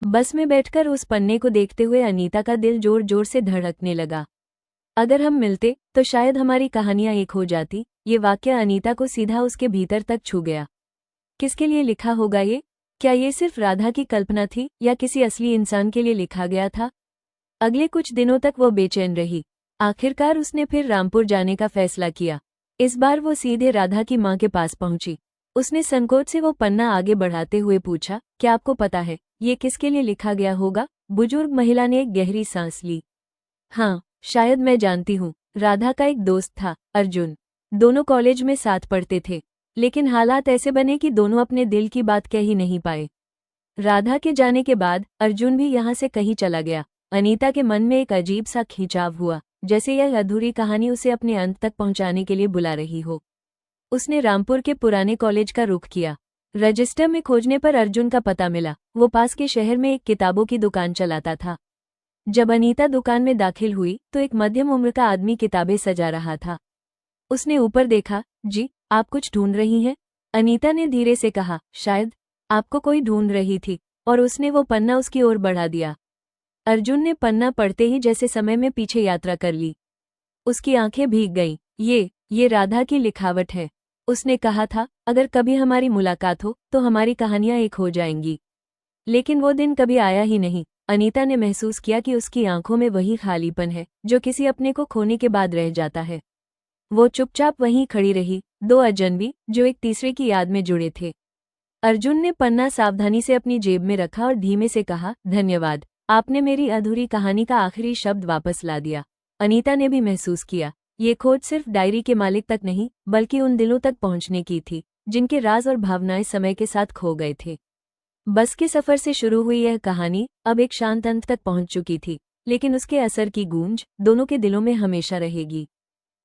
बस में बैठकर उस पन्ने को देखते हुए अनीता का दिल जोर जोर से धड़कने लगा। अगर हम मिलते तो शायद हमारी कहानियां एक हो जाती। ये वाक्य अनीता को सीधा उसके भीतर तक छू गया। किसके लिए लिखा होगा ये? क्या ये सिर्फ राधा की कल्पना थी या किसी असली इंसान के लिए लिखा गया था? अगले कुछ दिनों तक वो बेचैन रही। आखिरकार उसने फिर रामपुर जाने का फैसला किया। इस बार वो सीधे राधा की माँ के पास पहुंची। उसने संकोच से वो पन्ना आगे बढ़ाते हुए पूछा, क्या आपको पता है ये किसके लिए लिखा गया होगा? बुजुर्ग महिला ने एक गहरी सांस ली। हाँ, शायद मैं जानती हूँ। राधा का एक दोस्त था, अर्जुन। दोनों कॉलेज में साथ पढ़ते थे, लेकिन हालात ऐसे बने कि दोनों अपने दिल की बात कह ही नहीं पाए। राधा के जाने के बाद अर्जुन भी यहाँ से कहीं चला गया। अनीता के मन में एक अजीब सा खिंचाव हुआ, जैसे यह अधूरी कहानी उसे अपने अंत तक पहुंचाने के लिए बुला रही हो। उसने रामपुर के पुराने कॉलेज का रुख किया। रजिस्टर में खोजने पर अर्जुन का पता मिला। वो पास के शहर में एक किताबों की दुकान चलाता था। जब अनीता दुकान में दाखिल हुई तो एक मध्यम उम्र का आदमी किताबें सजा रहा था। उसने ऊपर देखा। जी, आप कुछ ढूंढ रही हैं? अनीता ने धीरे से कहा। शायद आपको कोई ढूंढ रही थी। और उसने वो पन्ना उसकी ओर बढ़ा दिया। अर्जुन ने पन्ना पढ़ते ही जैसे समय में पीछे यात्रा कर ली। उसकी आंखें भीग गईं। ये राधा की लिखावट है। उसने कहा था, अगर कभी हमारी मुलाकात हो तो हमारी कहानियां एक हो जाएंगी। लेकिन वो दिन कभी आया ही नहीं। अनीता ने महसूस किया कि उसकी आंखों में वही खालीपन है जो किसी अपने को खोने के बाद रह जाता है। वो चुपचाप वहीं खड़ी रही, दो अजनबी जो एक तीसरे की याद में जुड़े थे। अर्जुन ने पन्ना सावधानी से अपनी जेब में रखा और धीमे से कहा, धन्यवाद, आपने मेरी अधूरी कहानी का आखिरी शब्द वापस ला दिया। अनीता ने भी महसूस किया, ये खोज सिर्फ डायरी के मालिक तक नहीं बल्कि उन दिलों तक पहुंचने की थी जिनके राज और भावनाएं समय के साथ खो गए थे। बस के सफर से शुरू हुई यह कहानी अब एक शांत अंत तक पहुंच चुकी थी, लेकिन उसके असर की गूंज दोनों के दिलों में हमेशा रहेगी।